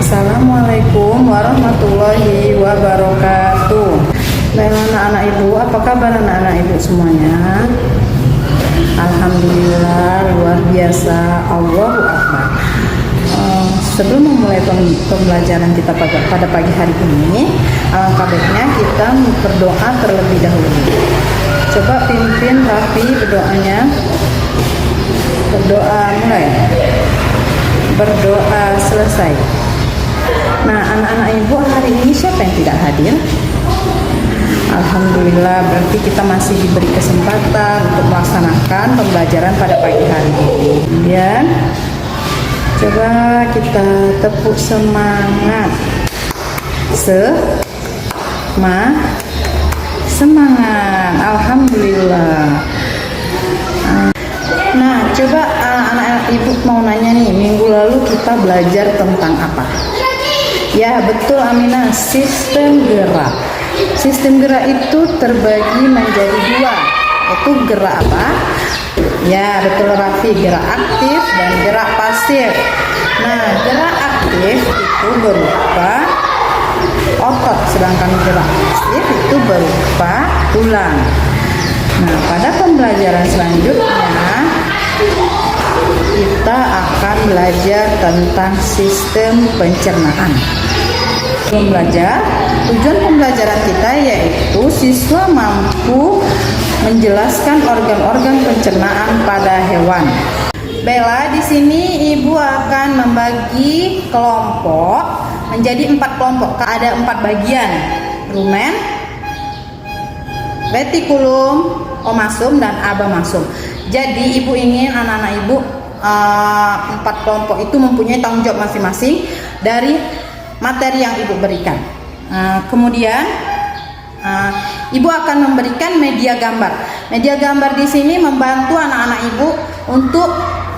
Assalamualaikum warahmatullahi wabarakatuh. Baiklah anak-anak ibu, apa kabar anak-anak ibu semuanya? Alhamdulillah, luar biasa, Allahu Akbar. Sebelum memulai pembelajaran kita pada pagi hari ini, alangkah baiknya kita berdoa terlebih dahulu. Coba pimpin Rafi berdoanya. Berdoa mulai. Berdoa selesai. Nah, anak-anak ibu, hari ini siapa yang tidak hadir? Alhamdulillah, berarti kita masih diberi kesempatan untuk melaksanakan pembelajaran pada pagi hari ini. Kemudian coba kita tepuk semangat. Semangat. Alhamdulillah. Nah, coba anak-anak ibu mau nanya nih, minggu lalu kita belajar tentang apa? Ya, betul Aminah, sistem gerak. Sistem gerak itu terbagi menjadi dua, yaitu gerak apa? Ya, betul Rafi, gerak aktif dan gerak pasif. Nah, gerak aktif itu berupa otot, sedangkan gerak pasif itu berupa tulang. Nah, pada pembelajaran selanjutnya kita akan belajar tentang sistem pencernaan. Tujuan pembelajaran kita yaitu siswa mampu menjelaskan organ-organ pencernaan pada hewan. Bella, di sini ibu akan membagi kelompok menjadi 4 kelompok. Ada 4 bagian: rumen, retikulum, omasum, dan abomasum. Jadi ibu ingin anak-anak ibu 4 kelompok itu mempunyai tanggung jawab masing-masing dari materi yang ibu berikan. Kemudian ibu akan memberikan media gambar. Media gambar di sini membantu anak-anak ibu untuk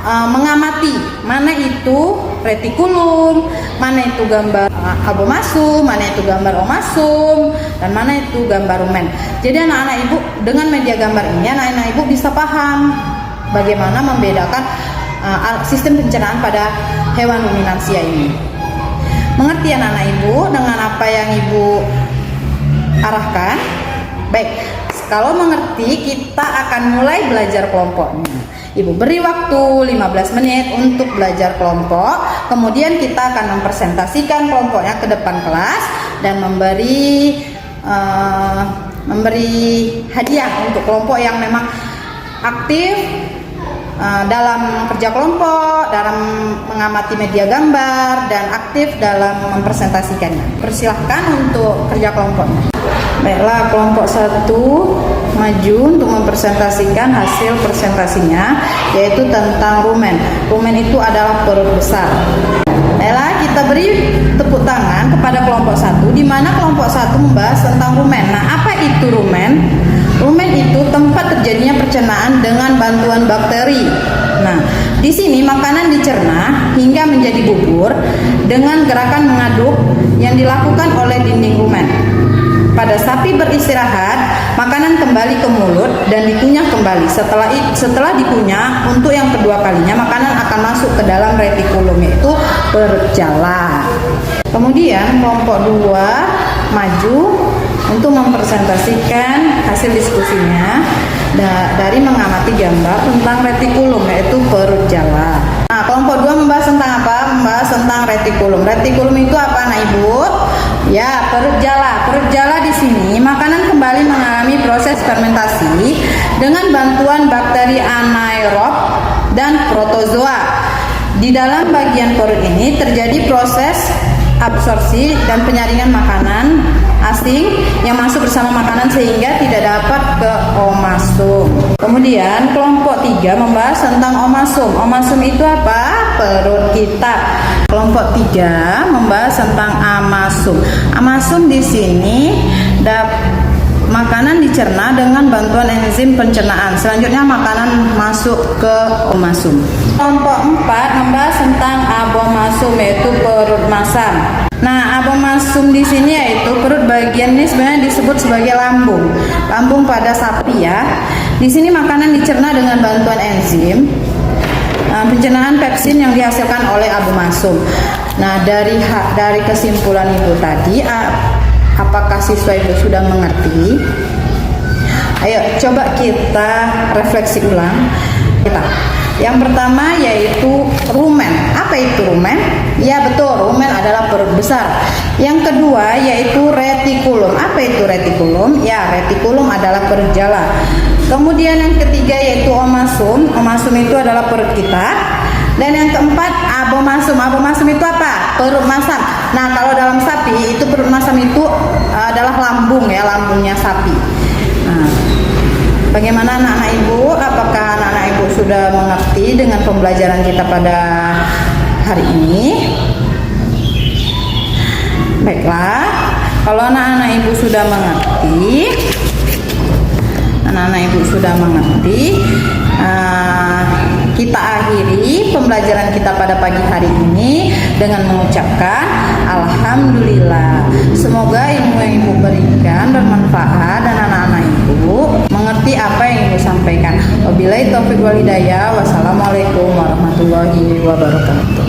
mengamati mana itu retikulum, mana itu gambar abomasum, mana itu gambar omasum, dan mana itu gambar rumen. Jadi anak-anak ibu dengan media gambar ini anak-anak ibu bisa paham bagaimana membedakan sistem pencernaan pada hewan ruminansia ini. Mengerti anak-anak ibu dengan apa yang ibu arahkan? Baik, kalau mengerti kita akan mulai belajar kelompoknya. Ibu beri waktu 15 menit untuk belajar kelompok. Kemudian kita akan mempresentasikan kelompoknya ke depan kelas dan memberi hadiah untuk kelompok yang memang aktif dalam kerja kelompok, dalam mengamati media gambar, dan aktif dalam mempresentasikannya. Persilahkan untuk kerja kelompoknya. Baiklah, kelompok 1 maju untuk mempresentasikan hasil presentasinya, yaitu tentang rumen. Rumen itu adalah perut besar. Baiklah, kita beri tepuk tangan kepada kelompok 1, di mana kelompok 1 membahas tentang rumen. Nah, apa itu rumen? Rumen itu tempat terjadinya pencernaan dengan bantuan bakteri. Nah, di sini makanan dicerna hingga menjadi bubur dengan gerakan mengaduk yang dilakukan oleh dinding rumen. Pada sapi beristirahat, makanan kembali ke mulut dan dikunyah kembali. Setelah dikunyah, untuk yang kedua kalinya makanan akan masuk ke dalam retikulum, yaitu perut jala. Kemudian kelompok 2 maju untuk mempresentasikan hasil diskusinya dari mengamati gambar tentang retikulum, yaitu perut jala. Nah, kelompok 2 membahas tentang apa? Membahas tentang retikulum. Retikulum itu apa, anak ibu? Ya, perut jala. Perut jala di sini makanan kembali mengalami proses fermentasi dengan bantuan bakteri anaerob dan protozoa. Di dalam bagian perut ini terjadi proses absorpsi dan penyaringan makanan asing yang masuk bersama makanan sehingga tidak dapat ke omasum. Kemudian kelompok 3 membahas tentang omasum. Omasum itu apa? Perut kita. Kelompok 3 membahas tentang amasum. Amasum di sini makanan dicerna dengan bantuan enzim pencernaan. Selanjutnya makanan masuk ke omasum. Kelompok 4 membahas tentang abomasum, yaitu perut masam. Nah, abomasum di sini yaitu perut bagian ini sebenarnya disebut sebagai lambung. Lambung pada sapi ya. Di sini makanan dicerna dengan bantuan enzim pencernaan pepsin yang dihasilkan oleh abomasum. Nah, dari kesimpulan Ibu tadi, apakah siswa Ibu sudah mengerti? Ayo coba kita refleksi ulang. Yang pertama yaitu rumen. Apa itu rumen? Ya betul, rumen adalah perut besar. Yang kedua yaitu retikulum. Apa itu retikulum? Ya, retikulum adalah perut jala. Kemudian yang ketiga yaitu omasum. Omasum itu adalah perut kita. Dan yang keempat abomasum. Abomasum itu apa? Perut masam. Nah, kalau dalam sapi itu perut masam itu adalah lambung ya, lambungnya sapi. Nah, bagaimana anak-anak Ibu? Apakah anak-anak Ibu sudah mengerti dengan pembelajaran kita pada hari ini? Baiklah, kalau anak-anak Ibu sudah mengerti, kita akhiri pembelajaran kita pada pagi hari ini dengan mengucapkan Alhamdulillah. Semoga ilmu yang Ibu berikan bermanfaat dan anak-anak Ibu mengerti apa yang Ibu sampaikan. Wabillahi taufiq wal hidayah. Wassalamualaikum warahmatullahi wabarakatuh.